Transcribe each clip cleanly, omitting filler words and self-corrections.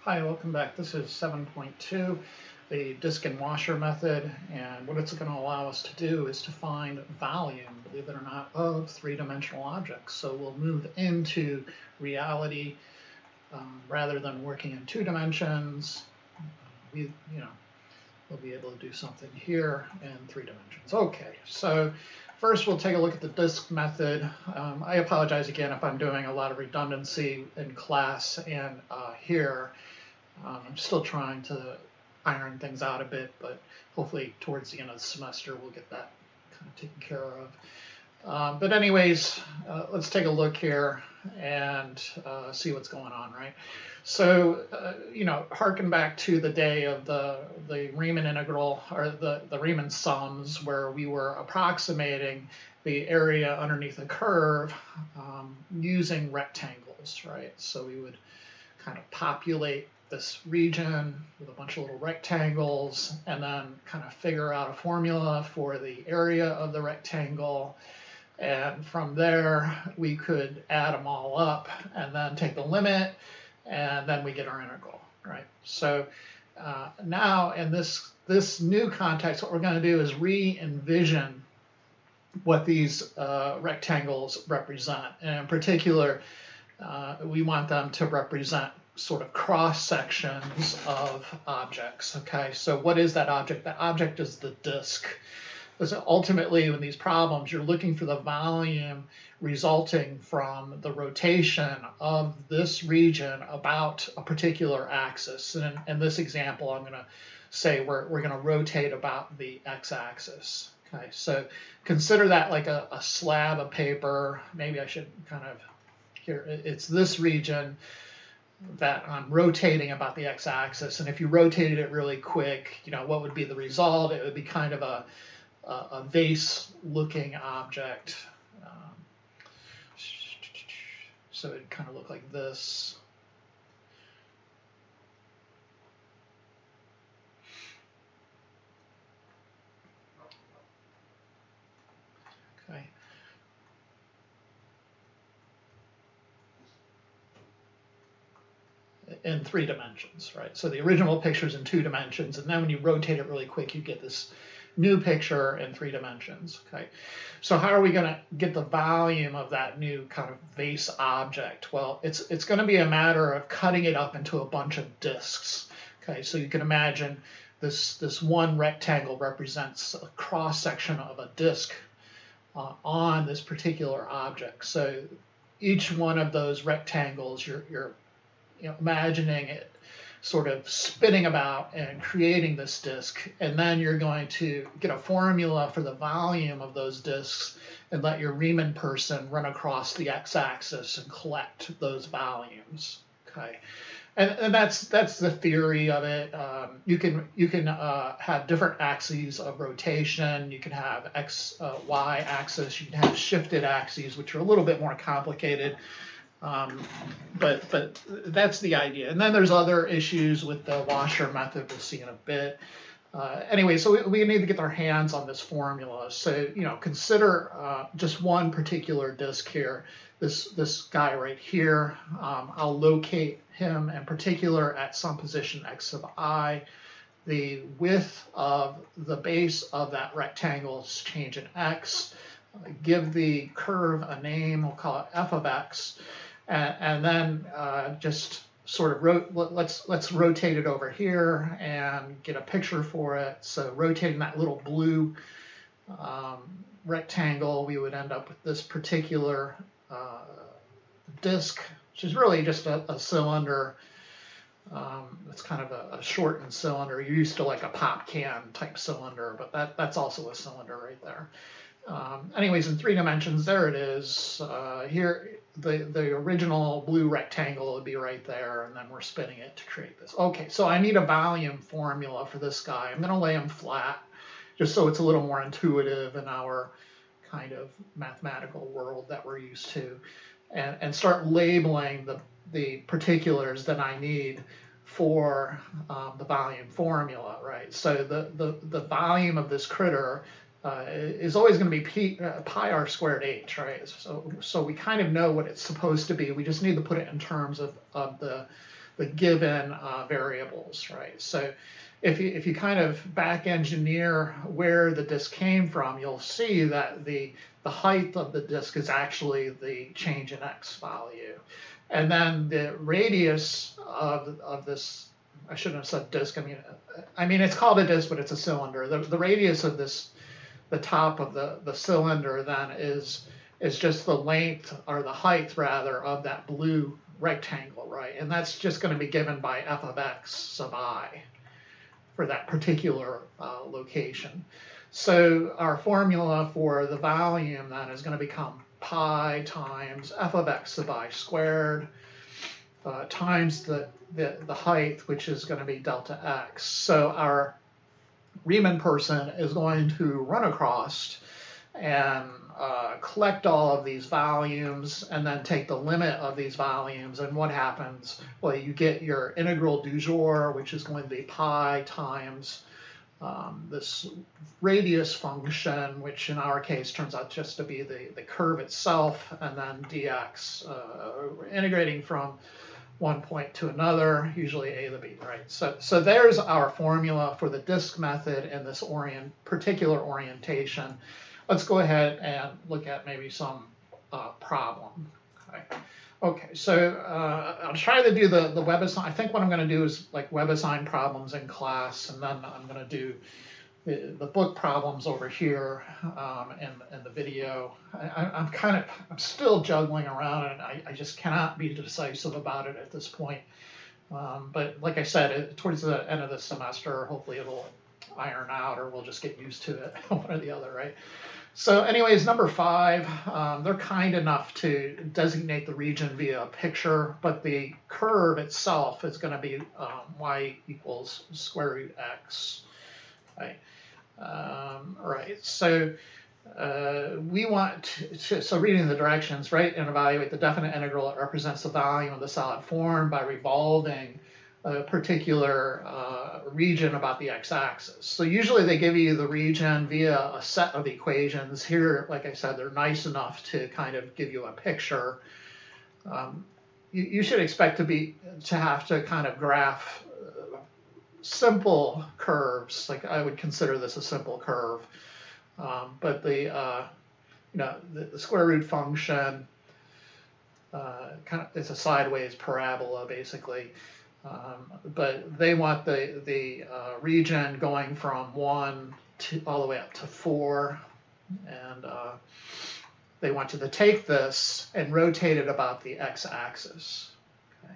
Hi, welcome back. This is 7.2, the disk and washer method, and what it's going to allow us to do is to find volume, believe it or not, of three-dimensional objects. So we'll move into reality rather than working in 2 dimensions. We'll be able to do something here in 3 dimensions. Okay, so first we'll take a look at the disk method. I apologize again if I'm doing a lot of redundancy in class and here. I'm still trying to iron things out a bit, but hopefully towards the end of the semester we'll get that kind of taken care of. But anyways, let's take a look here and see what's going on, right? So, harken back to the day of the Riemann integral, or the Riemann sums, where we were approximating the area underneath a curve using rectangles, right? So we would kind of populate this region with a bunch of little rectangles and then kind of figure out a formula for the area of the rectangle. And from there, we could add them all up and then take the limit, and then we get our integral, right? So now in this new context, what we're going to do is re-envision what these rectangles represent. And in particular, we want them to represent sort of cross sections of objects. Okay, so what is that object? That object is the disk. Because ultimately, in these problems, you're looking for the volume resulting from the rotation of this region about a particular axis. And in this example, I'm going to say we're going to rotate about the x-axis. Okay, so consider that like a slab of paper. Maybe I should kind of, here, it's this region that I'm rotating about the x-axis, and if you rotated it really quick, what would be the result? It would be kind of a vase-looking object. So it'd kind of look like this. Okay. In 3 dimensions, right? So the original picture's in 2 dimensions, and then when you rotate it really quick, you get this new picture in 3 dimensions, okay? So how are we going to get the volume of that new kind of vase object? Well, it's going to be a matter of cutting it up into a bunch of disks, okay? So you can imagine this one rectangle represents a cross section of a disk on this particular object. So each one of those rectangles, you're imagining it sort of spinning about and creating this disk, and then you're going to get a formula for the volume of those disks and let your Riemann person run across the x-axis and collect those volumes. Okay, and that's the theory of it. You can have different axes of rotation. You can have x, y axis. You can have shifted axes, which are a little bit more complicated. But that's the idea. And then there's other issues with the washer method we'll see in a bit. Anyway, so we need to get our hands on this formula. So, consider just one particular disk here, this guy right here. I'll locate him in particular at some position x sub I. The width of the base of that rectangle is change in x. Give the curve a name, we'll call it f of x. And then just sort of let's rotate it over here and get a picture for it. So rotating that little blue rectangle, we would end up with this particular disk, which is really just a cylinder. It's kind of a shortened cylinder. You're used to like a pop can type cylinder, but that's also a cylinder right there. Anyways, in 3 dimensions, there it is. Here, the original blue rectangle would be right there, and then we're spinning it to create this. Okay, so I need a volume formula for this guy. I'm going to lay him flat, just so it's a little more intuitive in our kind of mathematical world that we're used to, and start labeling the particulars that I need for the volume formula, right? So the volume of this critter is always going to be pi r squared h, right? So we kind of know what it's supposed to be. We just need to put it in terms of the the given variables, right? So if you kind of back engineer where the disk came from, you'll see that the height of the disk is actually the change in x value. And then the radius of this, I shouldn't have said disk, I mean it's called a disk, but it's a cylinder. The radius of this, the top of the cylinder then is just the length, or the height rather, of that blue rectangle, right? And that's just going to be given by f of x sub I for that particular location. So our formula for the volume then is going to become pi times f of x sub I squared times the height, which is going to be delta x. So our Riemann person is going to run across and collect all of these volumes and then take the limit of these volumes. And what happens? Well, you get your integral du jour, which is going to be pi times this radius function, which in our case turns out just to be the curve itself, and then dx, integrating from one point to another, usually a to b, right? So there's our formula for the disk method in this particular orientation. Let's go ahead and look at maybe some problem. Okay, so I'll try to do the WebAssign. I think what I'm going to do is like WebAssign problems in class, and then I'm going to do the book problems over here in the video. I'm still juggling around, and I just cannot be decisive about it at this point. But like I said, towards the end of the semester, hopefully it'll iron out, or we'll just get used to it, one or the other, right? So anyways, number 5, they're kind enough to designate the region via a picture, but the curve itself is going to be y equals square root x. Right. Right. So we want so reading the directions, right, and evaluate the definite integral that represents the volume of the solid form by revolving a particular region about the x-axis. So usually they give you the region via a set of equations. Here, like I said, they're nice enough to kind of give you a picture. You should expect to have to kind of graph simple curves. Like I would consider this a simple curve, but the square root function it's a sideways parabola basically. But they want the region going from 1 all the way up to 4, and they want you to take this and rotate it about the x-axis. Okay.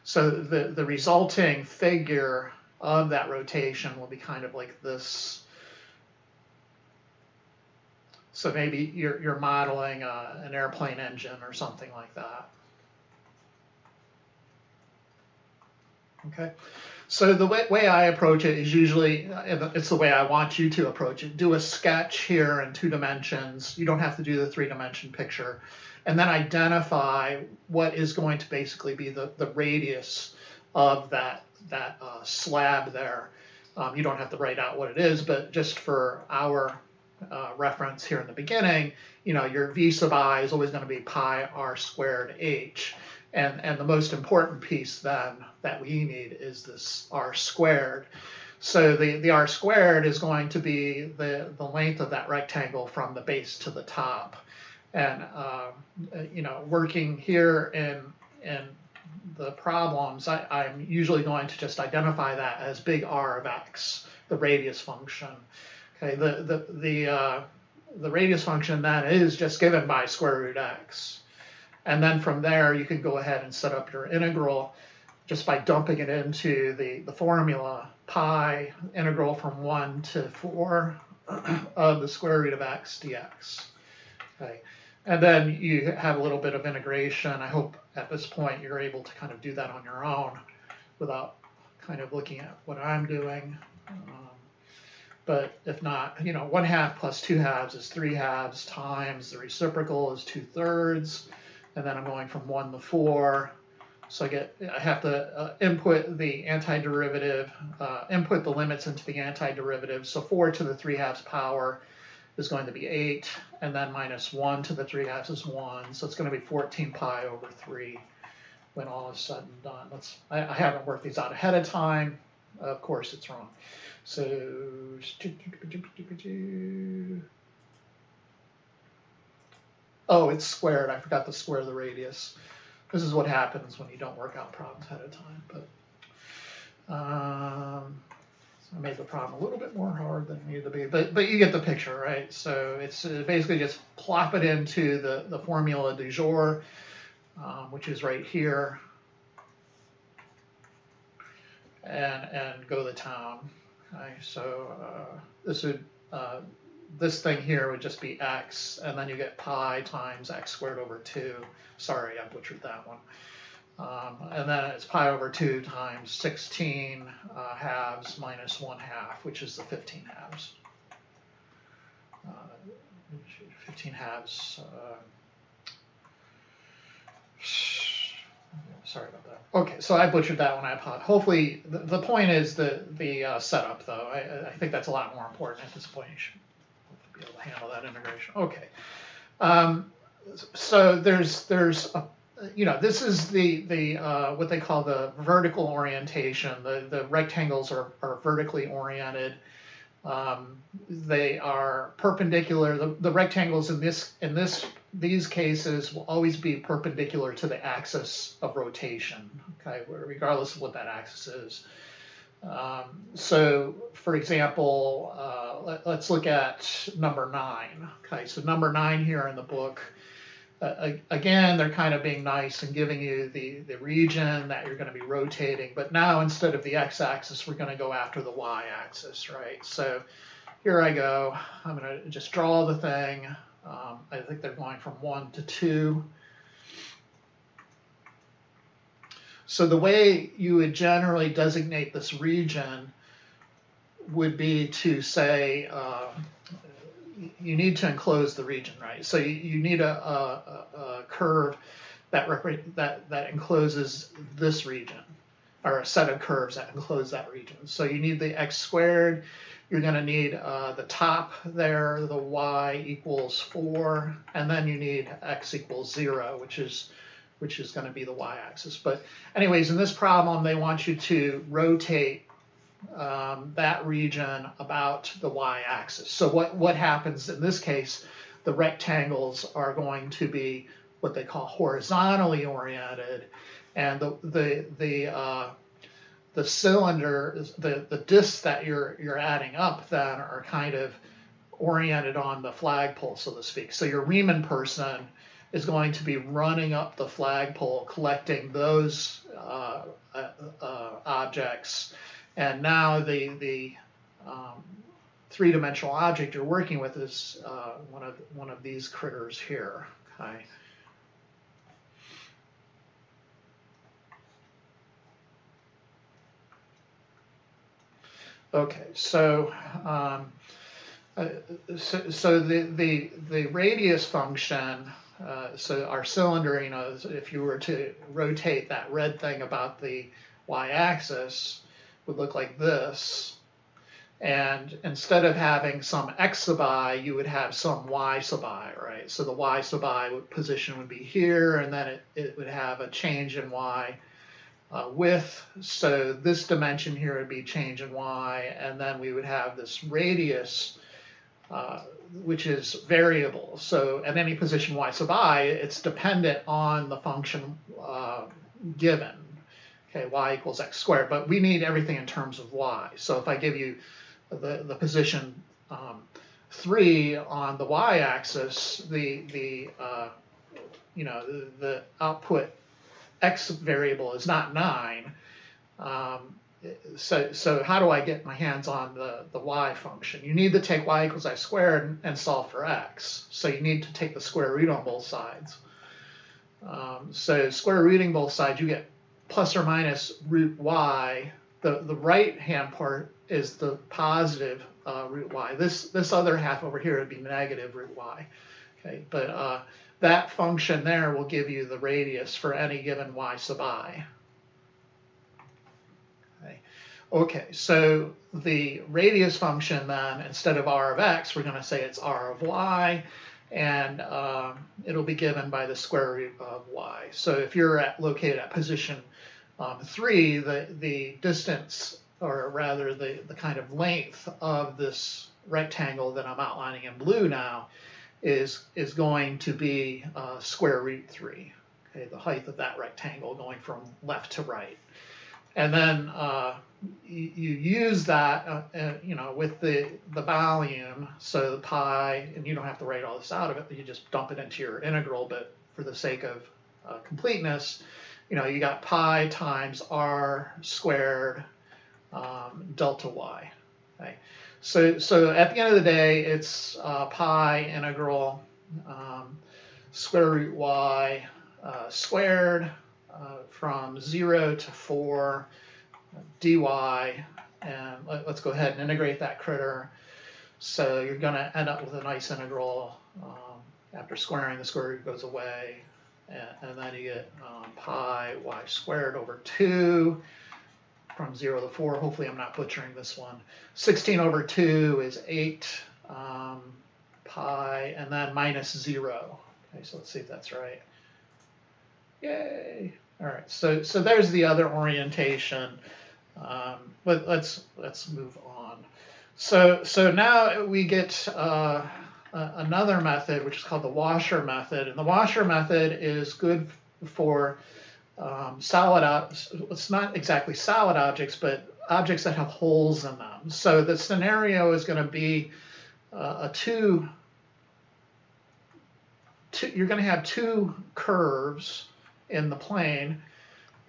So the resulting figure of that rotation will be kind of like this. So maybe you're modeling an airplane engine or something like that. Okay, so the way I approach it is usually, it's the way I want you to approach it. Do a sketch here in 2 dimensions. You don't have to do the 3-dimension picture. And then identify what is going to basically be the radius of that slab there. You don't have to write out what it is, but just for our reference here in the beginning, your v sub I is always going to be pi r squared h. And the most important piece then that we need is this r squared. So the r squared is going to be the length of that rectangle from the base to the top. And working here in the problems, I'm usually going to just identify that as big R of x, the radius function. Okay, the radius function then is just given by square root x. And then from there, you can go ahead and set up your integral just by dumping it into the formula, pi integral from 1 to 4 of the square root of x dx. Okay. And then you have a little bit of integration. I hope at this point you're able to kind of do that on your own without kind of looking at what I'm doing. But if not, 1/2 plus 2/2 is 3/2 times the reciprocal is 2/3. And then I'm going from 1 to 4. So I have to input the antiderivative, input the limits into the antiderivative. So 4 to the 3/2 power is going to be 8, and then minus 1 to the 3/2 is 1. So it's going to be 14 pi over 3. when all is said and done. I haven't worked these out ahead of time. Of course, it's wrong. So, oh, it's squared. I forgot to square the radius. This is what happens when you don't work out problems ahead of time. But so I made the problem a little bit more hard than it needed to be. But you get the picture, right? So it's basically just plop it into the formula du jour, which is right here, and go to town. Okay, so this thing here would just be x, and then you get pi times x squared over 2. Sorry, I butchered that one. And then it's pi over 2 times 16 halves minus 1 half, which is the 15 halves. 15 halves. Sorry about that. Okay, so I butchered that one. I apologize. Hopefully, the point is the setup, though. I think that's a lot more important at this point. You should be able to handle that integration. Okay. So there's this is the what they call the vertical orientation. The rectangles are vertically oriented. They are perpendicular. The rectangles in these cases will always be perpendicular to the axis of rotation. Okay, regardless of what that axis is. So, for example, let's look at number 9. Okay, so number 9 here in the book. Again, they're kind of being nice and giving you the region that you're going to be rotating. But now, instead of the x-axis, we're going to go after the y-axis, right? So here I go. I'm going to just draw the thing. I think they're going from 1 to 2. So the way you would generally designate this region would be to say, you need to enclose the region, right? So you need a curve that encloses this region, or a set of curves that enclose that region. So you need the x squared. You're going to need the top there, the y equals 4, and then you need x equals 0, which is going to be the y-axis. But anyways, in this problem, they want you to rotate that region about the y-axis. So what happens in this case, the rectangles are going to be what they call horizontally oriented, and the cylinder, the discs that you're adding up then are kind of oriented on the flagpole, so to speak. So your Riemann person is going to be running up the flagpole, collecting those objects. And now the three-dimensional object you're working with is one of these critters here. Okay. Okay. So the radius function. So our cylinder, if you were to rotate that red thing about the y-axis, would look like this, and instead of having some x sub I, you would have some y sub I, right? So the y sub I position would be here, and then it would have a change in y width. So this dimension here would be change in y, and then we would have this radius, which is variable. So at any position y sub I, it's dependent on the function given. Okay, y equals x squared, but we need everything in terms of y. So if I give you the position 3 on the y-axis, the output x variable is not 9. So how do I get my hands on the y function? You need to take y equals x squared and solve for x. So you need to take the square root on both sides. So square rooting both sides, you get plus or minus root y. The right-hand part is the positive root y. This other half over here would be negative root y. Okay, but that function there will give you the radius for any given y sub I. Okay, so the radius function then, instead of r of x, we're going to say it's r of y. and it'll be given by the square root of y. So if you're located at position 3, the distance, or rather the kind of length of this rectangle that I'm outlining in blue now is going to be square root 3. Okay, the height of that rectangle going from left to right. And then you use that, with the volume, so the pi, and you don't have to write all this out of it, but you just dump it into your integral, but for the sake of completeness, you got pi times r squared delta y. Okay? So at the end of the day, it's pi integral square root y squared from 0 to 4 dy, and let's go ahead and integrate that critter. So you're going to end up with a nice integral. After squaring, the square root goes away, and then you get pi y squared over 2 from 0 to 4. Hopefully I'm not butchering this one. 16 over 2 is 8 pi, and then minus 0. Okay, so let's see if that's right. Yay! All right, so there's the other orientation, but let's move on. So now we get another method, which is called the washer method, and the washer method is good for it's not exactly solid objects, but objects that have holes in them. So the scenario is going to be you're going to have two curves in the plane,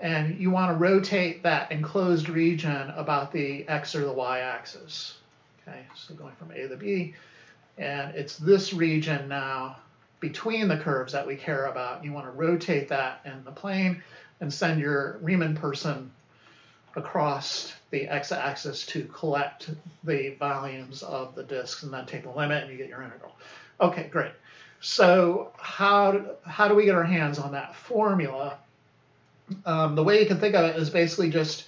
and you want to rotate that enclosed region about the x or the y axis. Okay, so going from A to B, and it's this region now between the curves that we care about. You want to rotate that in the plane and send your Riemann person across the x-axis to collect the volumes of the disks, and then take the limit, and you get your integral. Okay, great. So how do we get our hands on that formula? The way you can think of it is basically just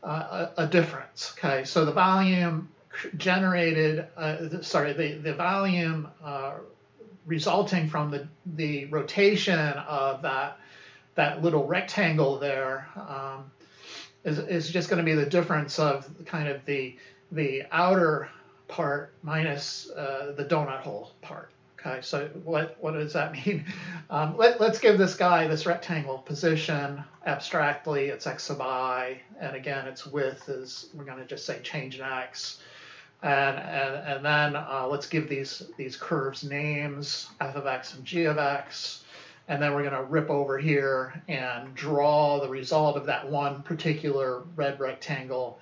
a difference. Okay, so the volume generated, the volume resulting from the rotation of that little rectangle there is just going to be the difference of kind of the outer part minus the donut hole part. Okay, so what does that mean? Let's give this guy, this rectangle, position abstractly. It's x sub I, and again, its width is, we're going to just say change in x. And then let's give these curves names, f of x and g of x. And then we're going to rip over here and draw the result of that one particular red rectangle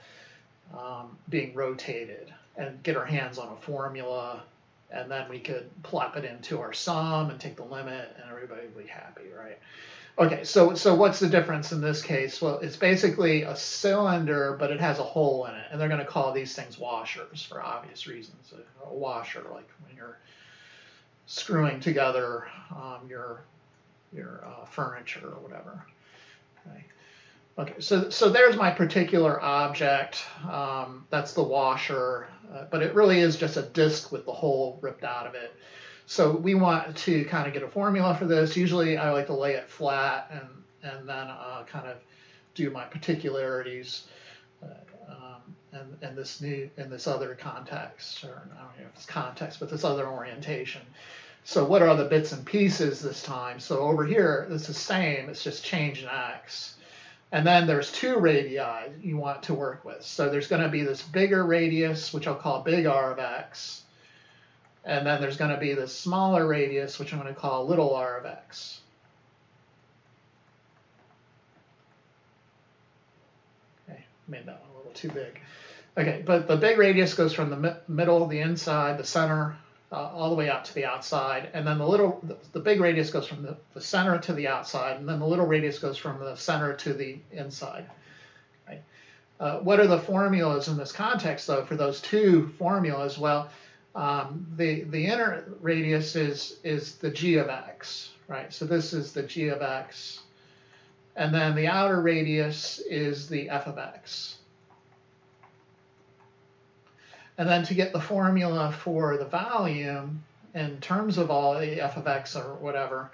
being rotated, and get our hands on a formula. And then we could plop it into our sum and take the limit, and everybody would be happy, right? Okay, so what's the difference in this case? Well, it's basically a cylinder, but it has a hole in it, and they're going to call these things washers for obvious reasons. A washer, like when you're screwing together your furniture or whatever. Okay, so there's my particular object. That's the washer, but it really is just a disc with the hole ripped out of it. So we want to kind of get a formula for this. Usually I like to lay it flat and then kind of do my particularities and this other context, or I don't know if it's context, but this other orientation. So what are the bits and pieces this time? So over here, it's the same, it's just change in x. And then there's two radii you want to work with. So there's going to be this bigger radius, which I'll call big R of x. And then there's going to be this smaller radius, which I'm going to call little r of x. Okay, made that one a little too big. Okay, but the big radius goes from the middle, the inside, the center, all the way out to the outside. And then the big radius goes from the center to the outside, and then the little radius goes from the center to the inside. Okay. What are the formulas in this context, though, for those two formulas? Well, the inner radius is the g of x, right? So this is the g of x. And then the outer radius is the f of x. And then to get the formula for the volume, in terms of all the f of x or whatever,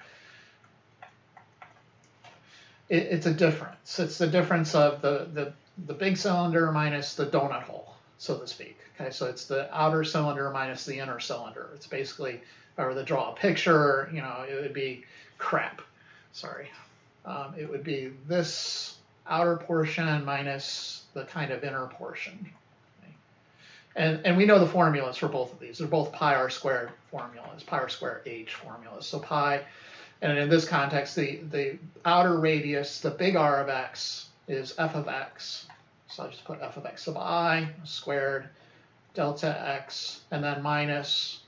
it's a difference. It's the difference of the big cylinder minus the donut hole, so to speak. Okay, so it's the outer cylinder minus the inner cylinder. It's basically, if I were to draw a picture, you know, it would be crap. Sorry. It would be this outer portion minus the kind of inner portion. Okay. And we know the formulas for both of these. They're both pi r squared formulas, pi r squared h formulas. So pi, and in this context, the outer radius, the big R of x, is f of x. So I just put f of x sub I squared delta x, and then minus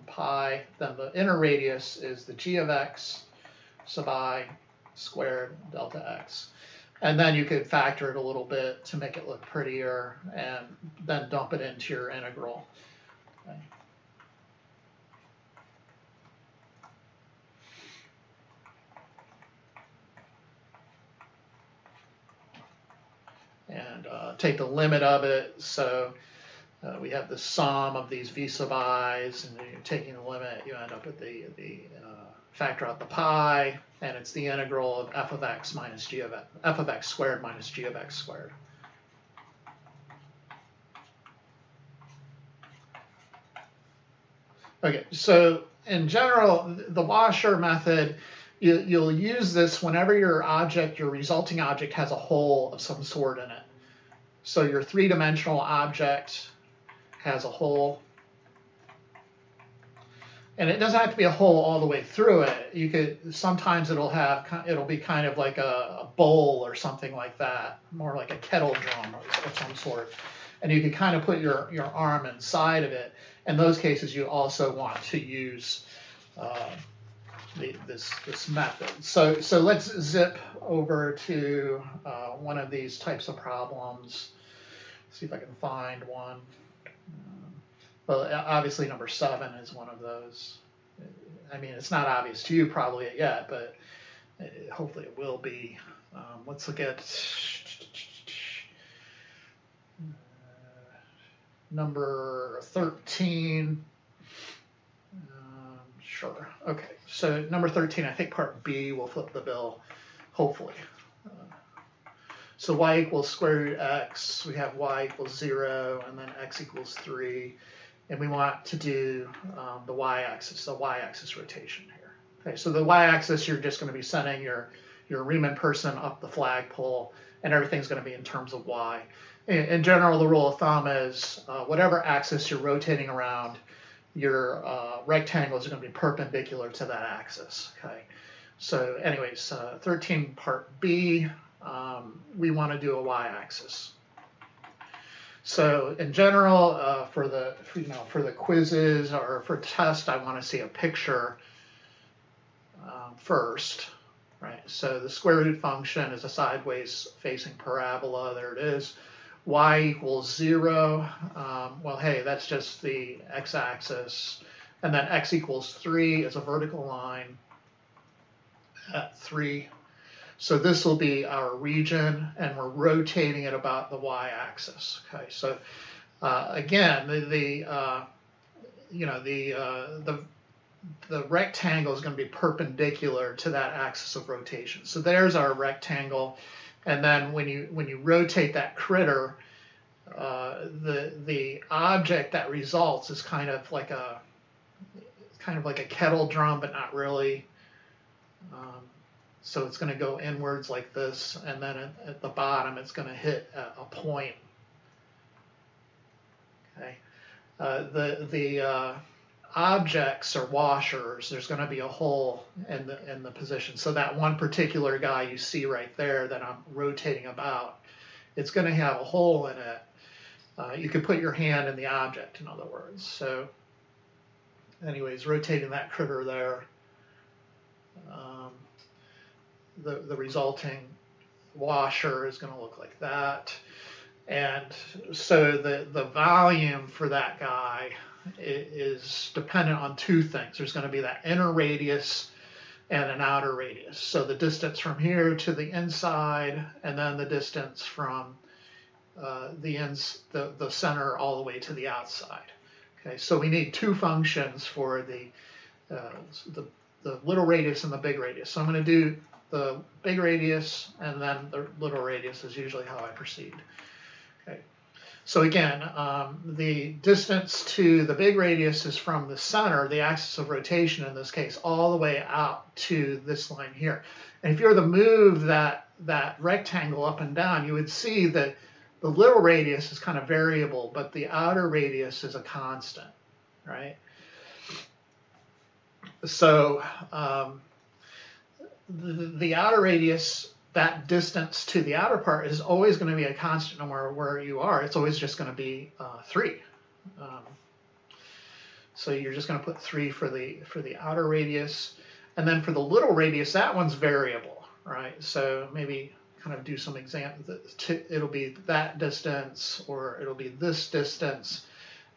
pi. Then the inner radius is the g of x sub I squared delta x. And then you could factor it a little bit to make it look prettier, and then dump it into your integral. Okay. And take the limit of it. So we have the sum of these v sub i's, and you're taking the limit, you end up with the factor out the pi, and it's the integral of f of x minus g of x, f of x squared minus g of x squared. Okay, so in general, the washer method, you'll use this whenever your object, your resulting object, has a hole of some sort in it. So your three-dimensional object has a hole. And it doesn't have to be a hole all the way through it. You could, sometimes it'll be kind of like a bowl or something like that, more like a kettle drum of some sort. And you could kind of put your arm inside of it. In those cases, you also want to use this method. So let's zip over to one of these types of problems. See if I can find one. Well, obviously number 7 is one of those. I mean, it's not obvious to you probably yet, but hopefully it will be. Let's look at number 13. Sure. Okay. So number 13, I think part B will flip the bill, hopefully. So y equals square root x. We have y equals 0, and then x equals 3. And we want to do the y-axis, the y-axis rotation here. Okay, so the y-axis, you're just going to be sending your Riemann person up the flagpole, and everything's going to be in terms of y. In general, the rule of thumb is whatever axis you're rotating around, your rectangles are going to be perpendicular to that axis. Okay, so anyways, 13 part B, we want to do a y-axis. So in general, for the quizzes or for tests, I want to see a picture first, right? So the square root function is a sideways facing parabola. There it is. Y equals 0. Well, hey, that's just the x-axis, and then x equals 3 is a vertical line at 3. So this will be our region, and we're rotating it about the y-axis. Okay, so again, the rectangle is going to be perpendicular to that axis of rotation. So there's our rectangle, and then when you rotate that critter, the object that results is kind of like a kettle drum, but not really. So it's going to go inwards like this, and then at the bottom it's going to hit a point. Okay, the objects or washers, there's going to be a hole in the position. So that one particular guy you see right there that I'm rotating about, it's going to have a hole in it. You could put your hand in the object, in other words. So anyways, rotating that critter there. The resulting washer is going to look like that. And so the volume for that guy is dependent on two things. There's going to be that inner radius and an outer radius. So the distance from here to the inside, and then the distance from the center all the way to the outside. Okay, so we need two functions for uh, the, the little radius and the big radius. So I'm going to do the big radius, and then the little radius is usually how I proceed. Okay. So again, the distance to the big radius is from the center, the axis of rotation in this case, all the way out to this line here. And if you were to move that rectangle up and down, you would see that the little radius is kind of variable, but the outer radius is a constant, right? So the outer radius, that distance to the outer part, is always going to be a constant no matter where you are. It's always just going to be 3. So you're just going to put 3 for the outer radius, and then for the little radius, that one's variable, right? So maybe kind of do some example. It'll be that distance, or it'll be this distance.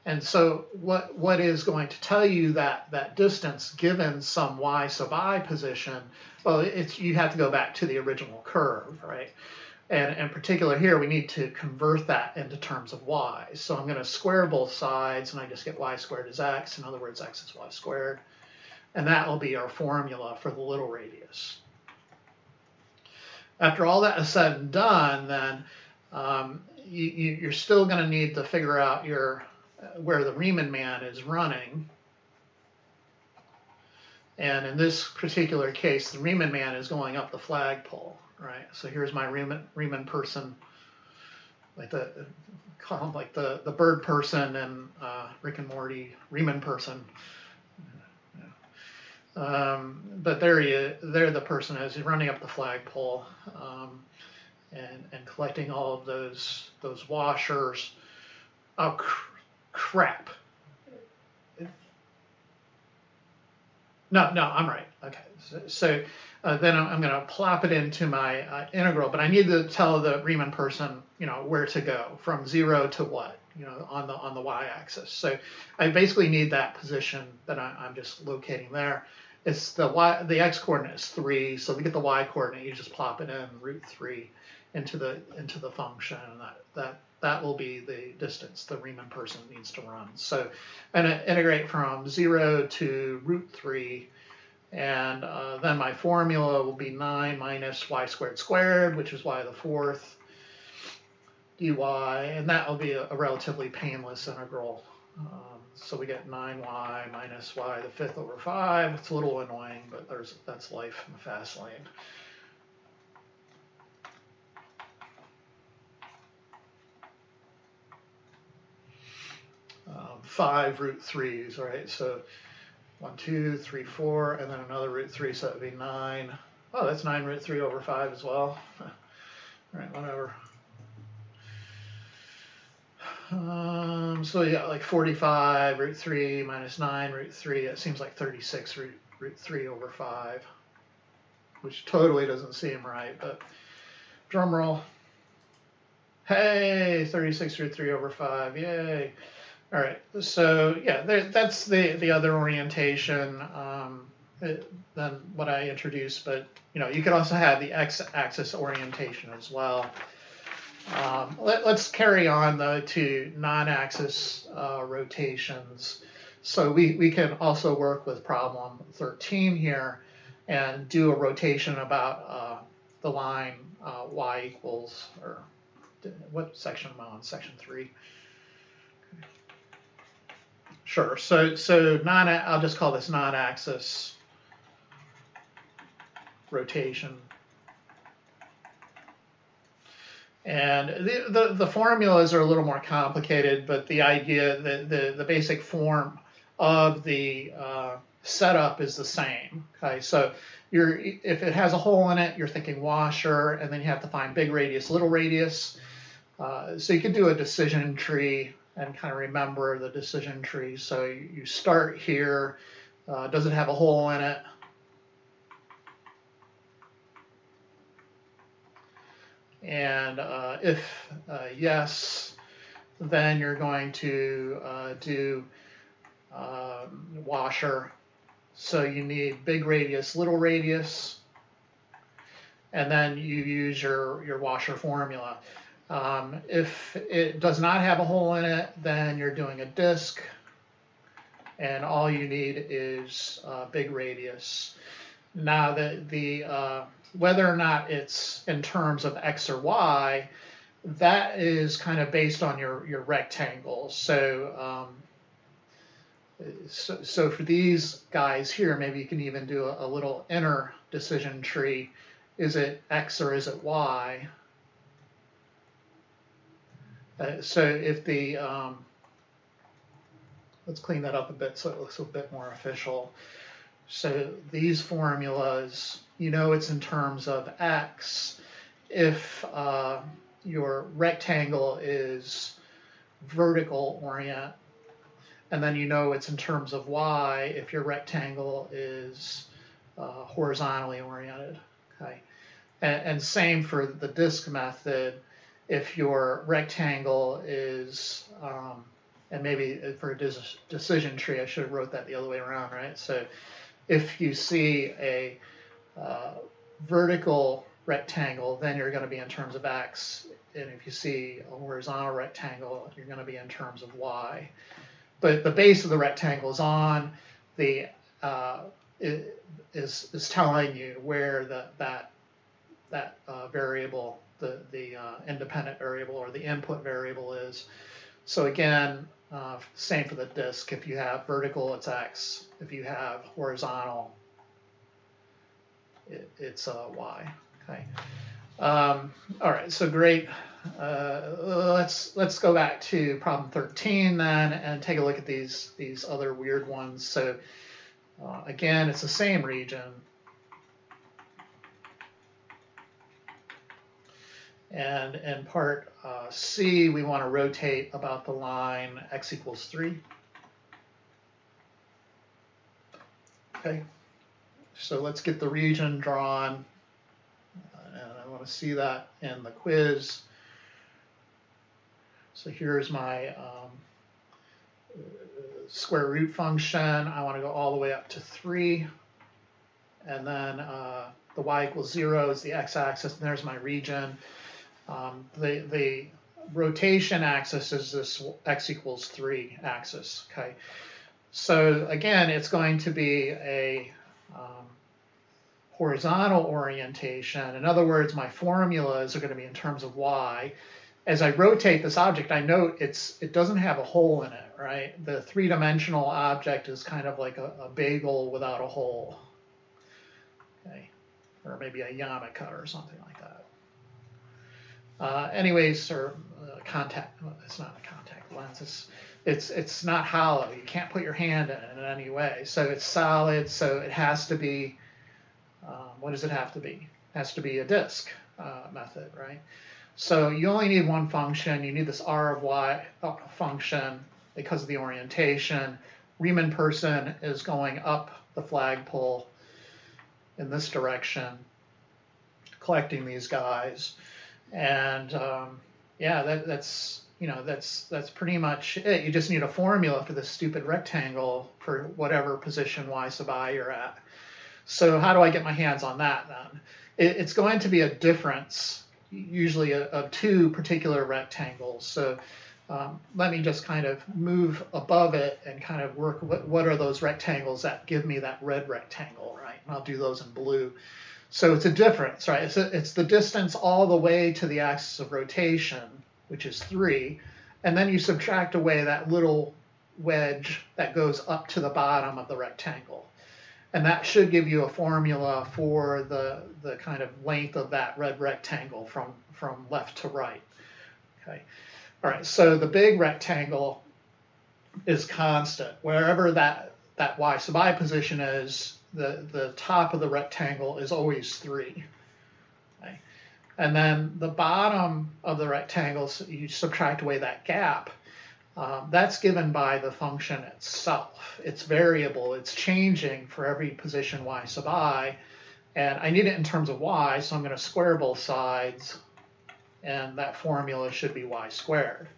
And so what is going to tell you that distance given some y sub I position? Well, you have to go back to the original curve, right? And in particular here, we need to convert that into terms of y. So I'm going to square both sides, and I just get y squared is x. In other words, x is y squared. And that will be our formula for the little radius. After all that is said and done, then you're still going to need to figure out where the Riemann man is running. And in this particular case, the Riemann man is going up the flagpole, right? So here's my Riemann person, call him like the bird person and Rick and Morty Riemann person. But there the person is. He's running up the flagpole and collecting all of those washers. Oh, crap. No, I'm right. Okay, so then I'm going to plop it into my integral, but I need to tell the Riemann person, where to go from 0 to what, on the y-axis. So I basically need that position that I'm just locating there. It's the x-coordinate is 3, so to get the y-coordinate, you just plop it in √3 into the function, and that will be the distance the Riemann person needs to run. So I'm going to integrate from 0 to √3, and then my formula will be 9 minus y squared squared, which is y to the 4th dy, and that will be a relatively painless integral. So we get 9y minus y to the 5th over 5. It's a little annoying, but that's life in the fast lane. 5 √3s, right? So 1, 2, 3, 4, and then another √3, so that would be 9. Oh, that's 9 √3 over 5 as well. All right, whatever. So yeah, like 45 √3 minus 9 √3, it seems like 36 √3 over 5, which totally doesn't seem right, but drum roll. Hey, 36 √3 over 5, yay. All right, so yeah, that's the other orientation than what I introduced, but you could also have the x-axis orientation as well. Let's carry on though to non-axis rotations. So we can also work with problem 13 here and do a rotation about the line y equals, or what section am I on? Section 3. Sure. So I'll just call this non-axis rotation. And the formulas are a little more complicated, but the idea, the basic form of the setup is the same. Okay, so if it has a hole in it, you're thinking washer, and then you have to find big radius, little radius. So you could do a decision tree and kind of remember the decision tree. So you start here. Does it have a hole in it? And if yes, then you're going to do washer. So you need big radius, little radius, and then you use your washer formula. If it does not have a hole in it, then you're doing a disk. and all you need is big radius. Now, whether or not it's in terms of x or y, that is kind of based on your rectangle. So for these guys here, maybe you can even do a little inner decision tree. Is it x or is it y? So if the let's clean that up a bit so it looks a bit more official. So these formulas, you know it's in terms of x if your rectangle is vertical orient, and then you know it's in terms of y if your rectangle is horizontally oriented. Okay, and same for the disk method. If your rectangle is, and maybe for a decision tree, I should have wrote that the other way around, right? So if you see a vertical rectangle, then you're going to be in terms of x. And if you see a horizontal rectangle, you're going to be in terms of y. But the base of the rectangle is on. The is telling you where that variable, the independent variable or the input variable is. So again, same for the disk. If you have vertical, it's x. If you have horizontal, it's y. Okay. All right. So great. Let's go back to problem 13 then and take a look at these other weird ones. So again, it's the same region. And in part C, we want to rotate about the line x equals 3. Okay, so let's get the region drawn. And I want to see that in the quiz. So here's my square root function. I want to go all the way up to 3. And then the y equals 0 is the x-axis, and there's my region. The rotation axis is this x equals 3 axis. Okay, so again, it's going to be a horizontal orientation. In other words, my formulas are going to be in terms of y. As I rotate this object, I note it doesn't have a hole in it, right? The three-dimensional object is kind of like a bagel without a hole. Okay, or maybe a yarmulke or something like that. Anyways, or contact, it's not a contact lens, it's not hollow. You can't put your hand in it in any way. So it's solid, so it has to be, what does it have to be? It has to be a disk method, right? So you only need one function. You need this r of y function because of the orientation. Riemann person is going up the flagpole in this direction, collecting these guys. And yeah, that's pretty much it. You just need a formula for this stupid rectangle for whatever position y sub I you're at. So how do I get my hands on that then? It's going to be a difference, usually of two particular rectangles. So let me just kind of move above it and kind of work what are those rectangles that give me that red rectangle, right? And I'll do those in blue. So it's a difference, right? It's the distance all the way to the axis of rotation, which is 3, and then you subtract away that little wedge that goes up to the bottom of the rectangle. And that should give you a formula for the kind of length of that red rectangle from left to right. Okay. All right, so the big rectangle is constant. Wherever that y sub I position is, the top of the rectangle is always 3. Okay? And then the bottom of the rectangle, so you subtract away that gap. That's given by the function itself. It's variable. It's changing for every position y sub I. And I need it in terms of y, so I'm going to square both sides. And that formula should be y squared.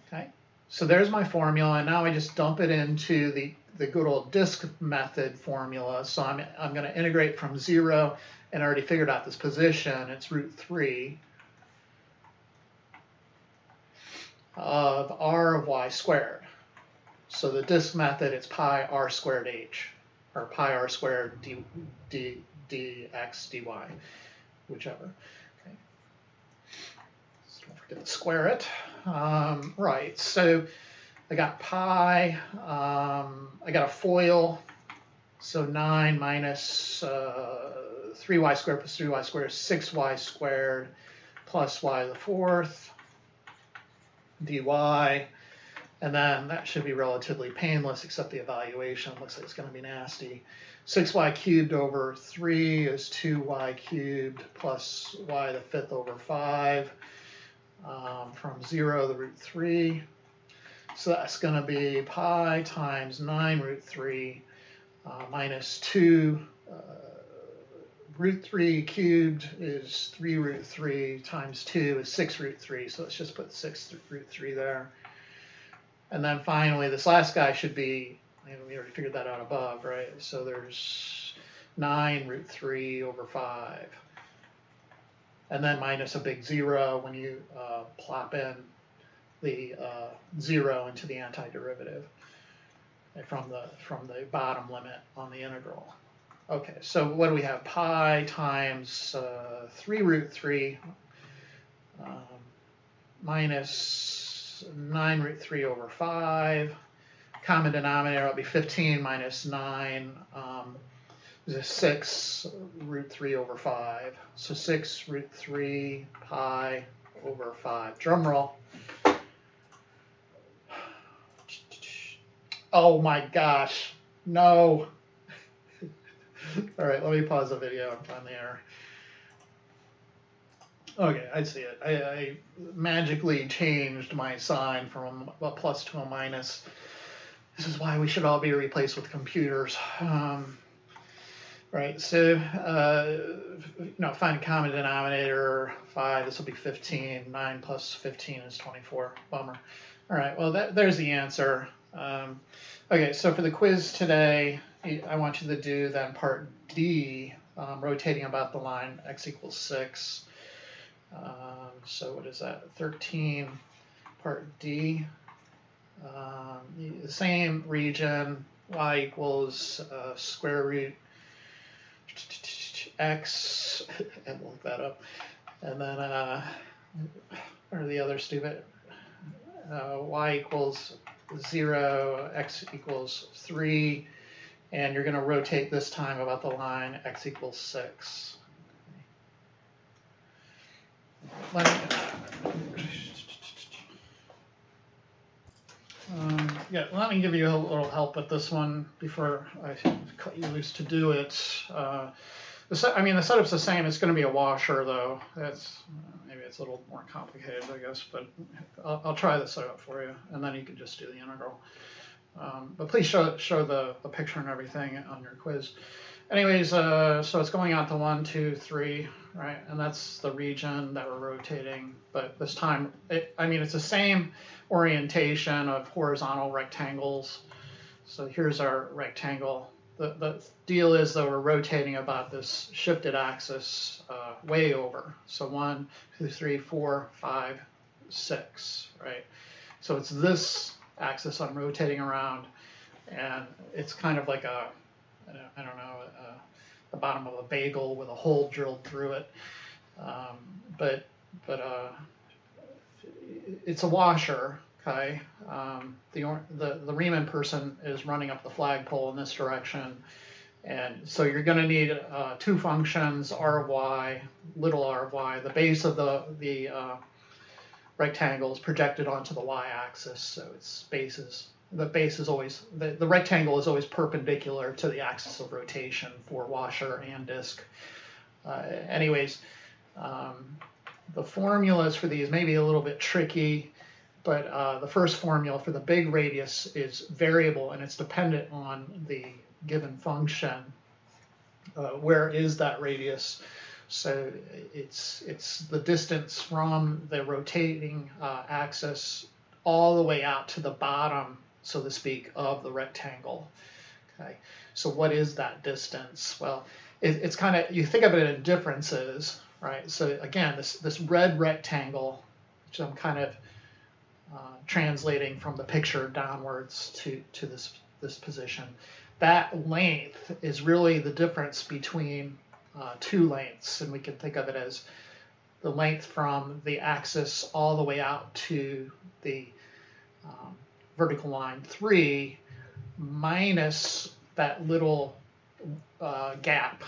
Okay, so there's my formula, and now I just dump it into the good old disk method formula. So I'm going to integrate from 0, and I already figured out this position. It's root 3 of r of y squared. So the disk method, it's pi r squared h, or pi r squared dx dy, whichever. Okay. So don't forget to square it. Right, so I got pi, I got a FOIL, so 9 minus 3y squared plus 3y squared is 6y squared plus y to the fourth dy, and then that should be relatively painless, except the evaluation looks like it's going to be nasty. 6y cubed over 3 is 2y cubed plus y to the fifth over 5 from 0 to the root 3. So that's going to be pi times 9 root 3 minus 2 root 3 cubed is 3 root 3 times 2 is 6 root 3. So let's just put 6 root 3 there. And then finally, this last guy should be, we already figured that out above, right? So there's 9 root 3 over 5. And then minus a big 0 when you plop in the 0 into the antiderivative from the bottom limit on the integral. Okay, so what do we have? Pi times 3 root 3 minus 9 root 3 over 5. Common denominator will be 15 minus 9 is 6 root 3 over 5. So 6 root 3 pi over 5. Drum roll. Oh my gosh, no. All right, let me pause the video and find the error. Okay, I see it. I magically changed my sign from a plus to a minus. This is why we should all be replaced with computers. Right, so, find a common denominator, 5, this will be 15, 9 plus 15 is 24, bummer. All right, well, there's the answer. Okay, so for the quiz today, I want you to do then part D, rotating about the line, x equals 6. So what is that, 13, part D. The same region, y equals square root x, and look that up. And then, or the other stupid, y equals 0, x equals 3, and you're going to rotate this time about the line x equals 6. Let me give you a little help with this one before I cut you loose to do it. The setup's the same. It's going to be a washer, though. Maybe it's a little more complicated, I guess, but I'll try the setup for you, and then you can just do the integral. But please show the picture and everything on your quiz. Anyways, so it's going out to 1, 2, 3, right? And that's the region that we're rotating. But this time, it's the same orientation of horizontal rectangles. So here's our rectangle. The deal is that we're rotating about this shifted axis way over. So 1, 2, 3, 4, 5, 6, right? So it's this axis I'm rotating around, and it's kind of like a, I don't know, the bottom of a bagel with a hole drilled through it. But it's a washer, okay? The Riemann person is running up the flagpole in this direction, and so you're going to need two functions, r of y, little r of y. The base of the rectangle is projected onto the y-axis, so the base is always, the rectangle is always perpendicular to the axis of rotation for washer and disk. Anyways, the formulas for these may be a little bit tricky, but the first formula for the big radius is variable, and it's dependent on the given function. Where is that radius? So it's the distance from the rotating axis all the way out to the bottom, so to speak, of the rectangle. Okay, so what is that distance? Well, it's kind of, you think of it in differences, right? So again, this red rectangle, which I'm kind of translating from the picture downwards to this position. That length is really the difference between two lengths, and we can think of it as the length from the axis all the way out to the vertical line 3 minus that little gap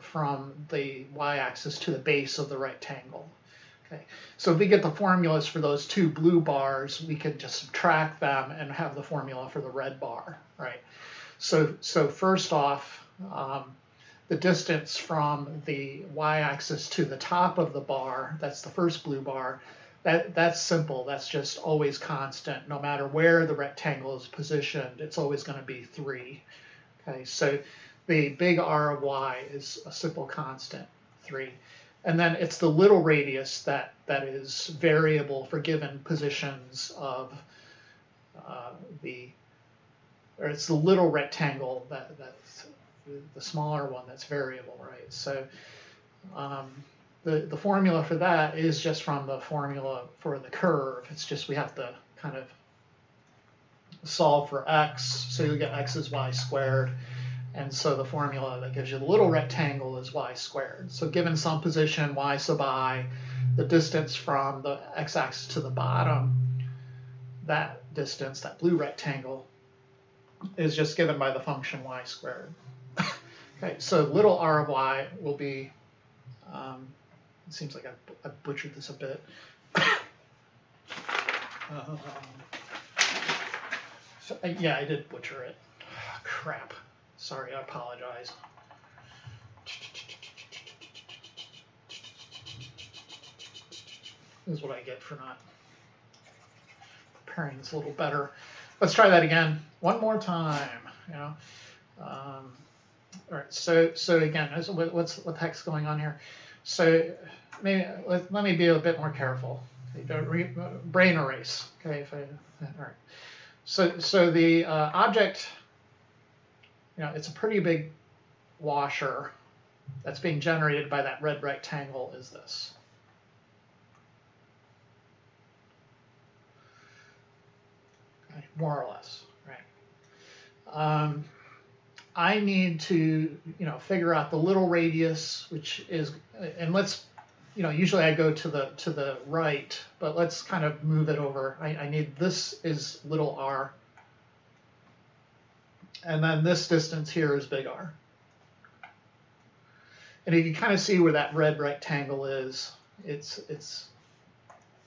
from the y-axis to the base of the rectangle. Okay, so if we get the formulas for those two blue bars, we can just subtract them and have the formula for the red bar, right? So first off, the distance from the y-axis to the top of the bar, that's the first blue bar, that's simple. That's just always constant. No matter where the rectangle is positioned, it's always going to be 3. Okay, so the big R of y is a simple constant, 3. And then it's the little radius that is variable for given positions of or it's the little rectangle that's the smaller one that's variable, right? So the formula for that is just from the formula for the curve. It's just we have to kind of solve for x, so you get x is y squared. And so the formula that gives you the little rectangle is y squared. So given some position y sub I, the distance from the x-axis to the bottom, that distance, that blue rectangle, is just given by the function y squared. Okay, so little r of y will be, it seems like I butchered this a bit. Yeah, I did butcher it. Crap. Sorry, I apologize. This is what I get for not preparing this a little better. Let's try that again. One more time. You know. All right. So again, what the heck's going on here? So maybe let me be a bit more careful. Okay, brain erase. Okay. All right. So the object. You know, it's a pretty big washer that's being generated by that red rectangle is this. Okay, more or less, right? I need to, figure out the little radius, which is, and let's, usually I go to the right, but let's kind of move it over. I need, this is little r. And then this distance here is big R. And you can kind of see where that red rectangle is. It's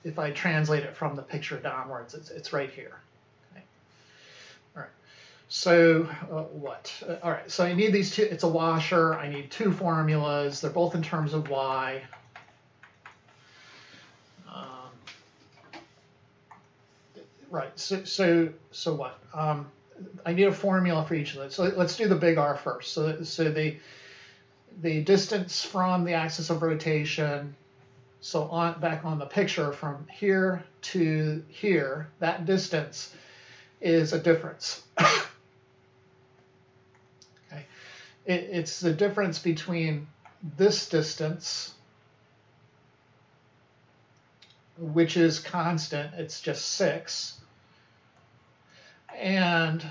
if I translate it from the picture downwards, it's right here. Okay. All right. So what? All right. So I need these two. It's a washer. I need two formulas. They're both in terms of y. Right. So what? I need a formula for each of those. So let's do the big R first. So the distance from the axis of rotation, so back on the picture from here to here, that distance is a difference. Okay, it's the difference between this distance, which is constant, it's just 6, and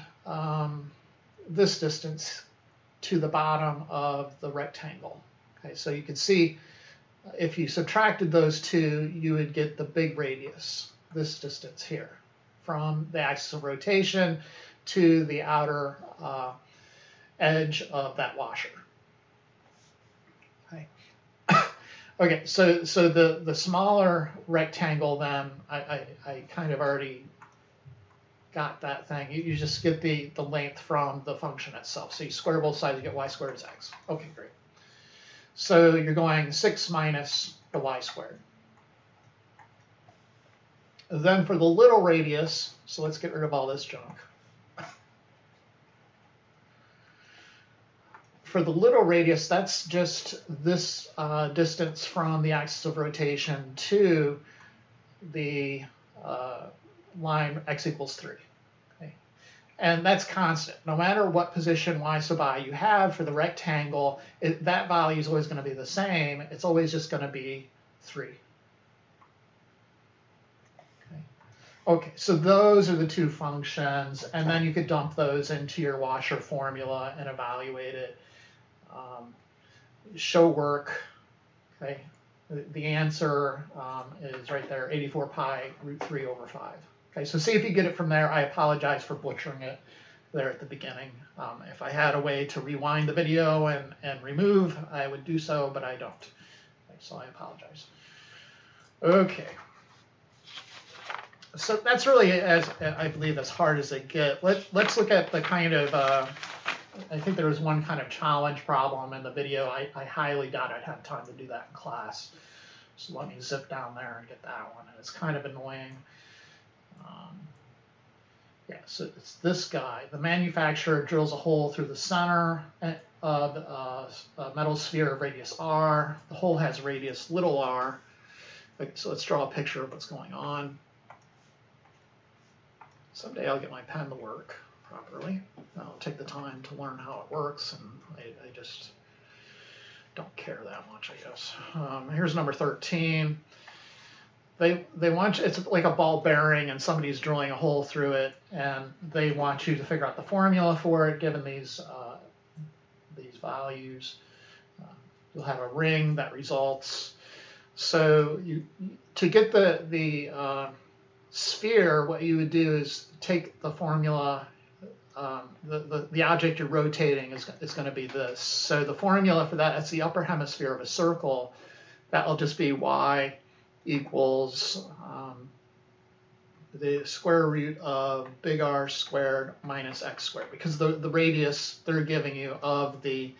this distance to the bottom of the rectangle. Okay, so you can see if you subtracted those two, you would get the big radius, this distance here, from the axis of rotation to the outer edge of that washer. Okay, okay, so the smaller rectangle then, I kind of already got that thing. You just get the length from the function itself. So you square both sides, you get y squared is x. Okay, great. So you're going 6 minus the y squared. Then for the little radius, so let's get rid of all this junk. For the little radius, that's just this distance from the axis of rotation to the line x equals 3. Okay. And that's constant. No matter what position y sub I you have for the rectangle, that value is always going to be the same. It's always just going to be 3. Okay. Okay, so those are the two functions, and then you could dump those into your washer formula and evaluate it. Um, show work, okay, the answer is right there, 84 pi root 3 over 5. Okay, so see if you get it from there. I apologize for butchering it there at the beginning. If I had a way to rewind the video and remove, I would do so, but I don't. Okay, so I apologize. Okay. So that's really, as I believe, as hard as they get. Let's look at the kind of, I think there was one kind of challenge problem in the video. I highly doubt I'd have time to do that in class. So let me zip down there and get that one. And it's kind of annoying. Yeah, so it's this guy. The manufacturer drills a hole through the center of a metal sphere of radius r. The hole has radius little r. So let's draw a picture of what's going on. Someday I'll get my pen to work properly. I'll take the time to learn how it works, and I just don't care that much, I guess. Here's number 13. They want you, it's like a ball bearing, and somebody's drilling a hole through it, and they want you to figure out the formula for it given these values. You'll have a ring that results. So to get the sphere, what you would do is take the formula, the object you're rotating is going to be this. So the formula for that, that's the upper hemisphere of a circle. That'll just be y equals the square root of big R squared minus x squared, because the radius they're giving you of the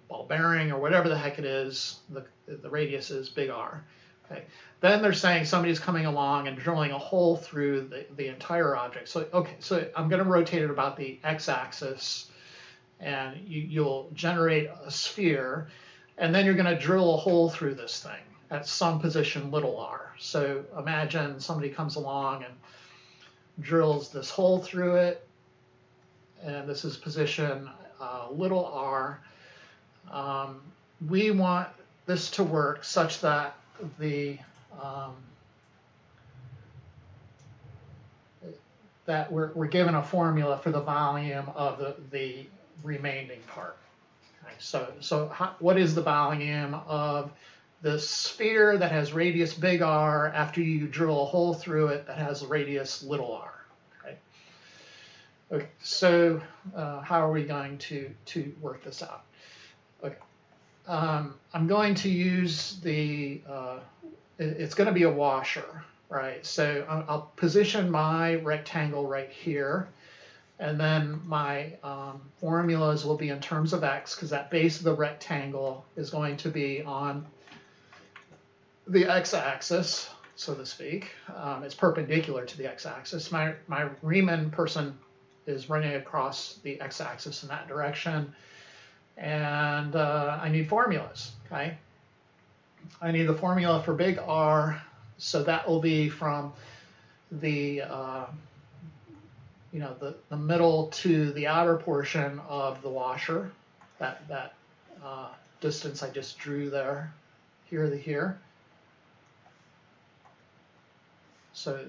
ball bearing or whatever the heck it is, the radius is big R. Okay. Then they're saying somebody's coming along and drilling a hole through the entire object. So okay, so I'm going to rotate it about the x-axis, and you'll generate a sphere, and then you're going to drill a hole through this thing at some position little r. So imagine somebody comes along and drills this hole through it, and this is position little r. We want this to work such that that we're given a formula for the volume of the remaining part. Okay, so what is the volume of the sphere that has radius big R after you drill a hole through it that has radius little r? Okay. Okay. So how are we going to work this out? Okay. I'm going to use it's going to be a washer, right? So I'll position my rectangle right here, and then my formulas will be in terms of x, because that base of the rectangle is going to be on the x-axis, so to speak. It's perpendicular to the x-axis. My Riemann person is running across the x-axis in that direction, and I need formulas, okay? I need the formula for big R, so that will be from the the middle to the outer portion of the washer, that distance I just drew there, here to here. So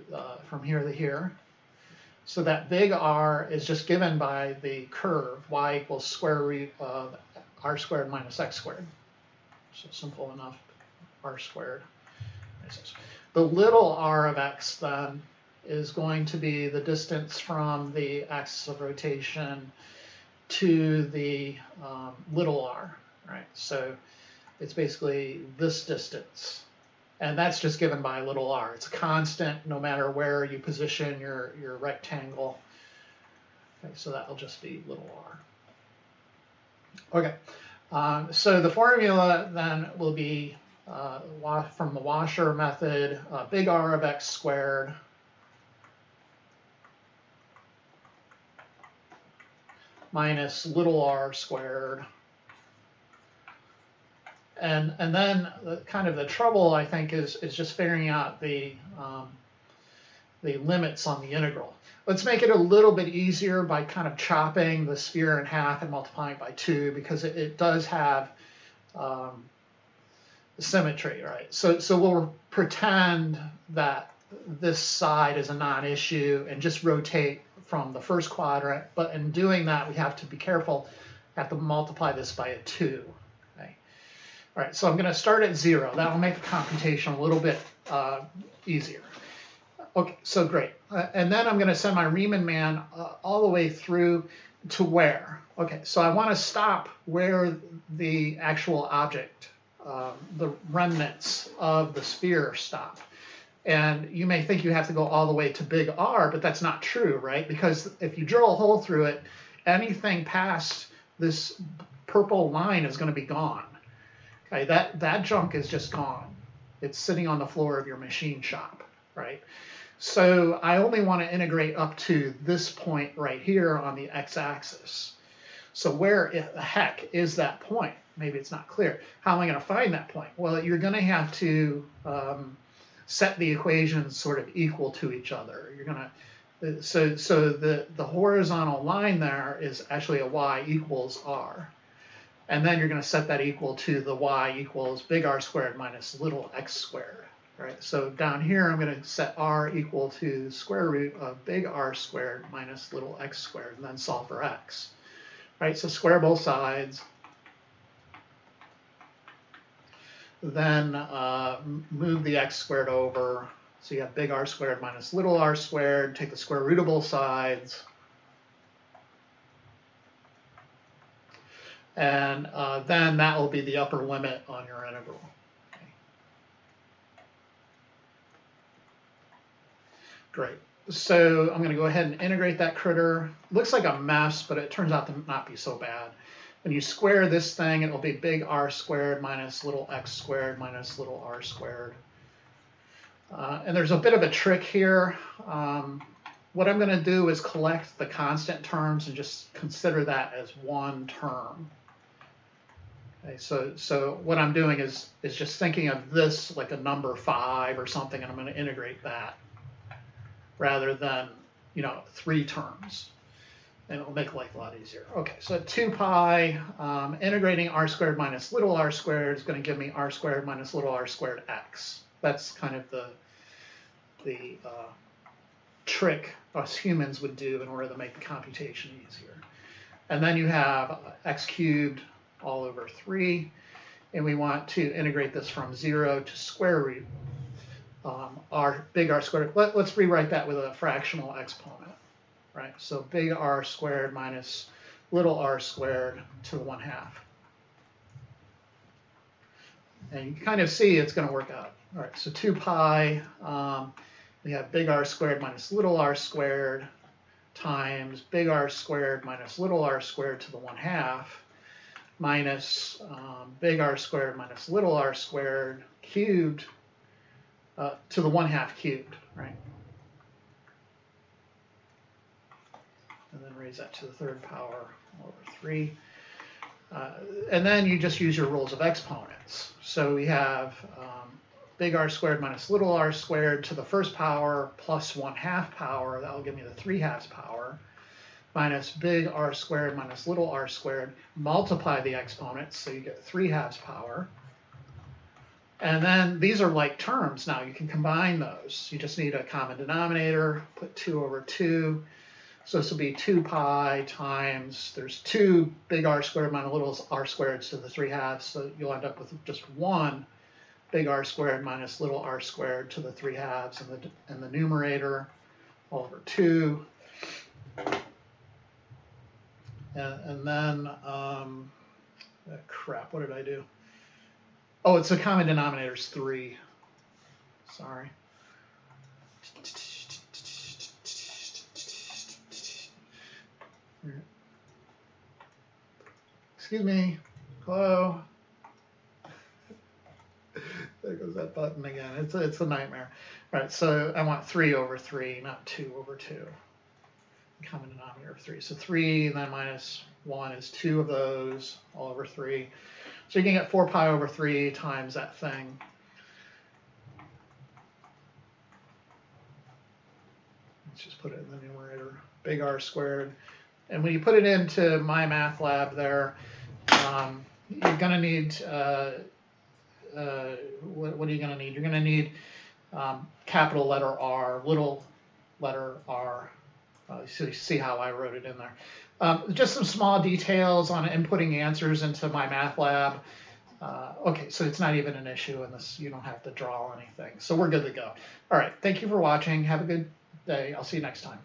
from here to here. So that big R is just given by the curve, y equals square root of r squared minus x squared. So simple enough, r squared. The little r of x then is going to be the distance from the axis of rotation to the little r, right? So it's basically this distance. And that's just given by little r. It's a constant no matter where you position your rectangle. Okay, so that'll just be little r. Okay, so the formula then will be from the washer method, big R of x squared minus little r squared. And then kind of the trouble, I think, is just figuring out the limits on the integral. Let's make it a little bit easier by kind of chopping the sphere in half and multiplying by 2, because it does have symmetry, right? So we'll pretend that this side is a non-issue and just rotate from the first quadrant. But in doing that, we have to be careful. Have to multiply this by a 2. Okay. All right, so I'm going to start at 0. That'll make the computation a little bit easier. Okay, so great. And then I'm going to send my Riemann-Man all the way through to where? Okay, so I want to stop where the actual object, the remnants of the sphere stop. And you may think you have to go all the way to big R, but that's not true, right? Because if you drill a hole through it, anything past this purple line is going to be gone. Okay, that junk is just gone. It's sitting on the floor of your machine shop, right? So I only want to integrate up to this point right here on the x-axis. So where the heck is that point? Maybe it's not clear. How am I going to find that point? Well, you're going to have to set the equations sort of equal to each other. You're going to so the horizontal line there is actually a y equals r. And then you're going to set that equal to the y equals big R squared minus little x squared. Right? So down here, I'm going to set r equal to the square root of big R squared minus little x squared, and then solve for x. Right? So square both sides. Then move the x squared over. So you have big R squared minus little r squared. Take the square root of both sides. And then that will be the upper limit on your integral. Okay. Great. So I'm going to go ahead and integrate that critter. Looks like a mess, but it turns out to not be so bad. When you square this thing, it will be big R squared minus little x squared minus little r squared. And there's a bit of a trick here. What I'm going to do is collect the constant terms and just consider that as one term. Okay, so what I'm doing is just thinking of this like a number 5 or something, and I'm going to integrate that rather than 3 terms. And it'll make life a lot easier. Okay, so 2 pi, integrating r squared minus little r squared is going to give me r squared minus little r squared x. That's kind of the trick us humans would do in order to make the computation easier. And then you have x cubed all over 3, and we want to integrate this from 0 to square root big R squared. Let's rewrite that with a fractional exponent, right? So big R squared minus little r squared to the 1/2. And you can kind of see it's going to work out. All right, so 2 pi, we have big R squared minus little r squared times big R squared minus little r squared to the 1/2 minus big R squared minus little r squared cubed to the 1/2 cubed, right? And then raise that to the 3rd power over 3. And then you just use your rules of exponents. So we have big R squared minus little r squared to the 1st power plus 1/2 power. That will give me the 3/2 power. Minus big R squared minus little r squared. Multiply the exponents, so you get 3/2 power. And then these are like terms now. You can combine those. You just need a common denominator, put 2 over 2. So this will be 2 pi times, there's 2 big R squared minus little r squared to the 3/2. So you'll end up with just 1 big R squared minus little r squared to the 3/2 in the numerator, all over 2. And then, crap, what did I do? Oh, it's the common denominator is 3. Sorry. Excuse me. Hello. There goes that button again. It's a nightmare. All right, so I want 3 over 3, not 2 over 2. Common denominator of 3. So 3 and then minus 1 is 2 of those, all over 3. So you can get 4 pi over 3 times that thing. Let's just put it in the numerator, big R squared. And when you put it into My Math Lab there, you're going to need what are you going to need? You're going to need capital letter R, little letter R. See how I wrote it in there. Just some small details on inputting answers into MyMathLab. Okay, so it's not even an issue in this. You don't have to draw anything. So we're good to go. All right, thank you for watching. Have a good day. I'll see you next time.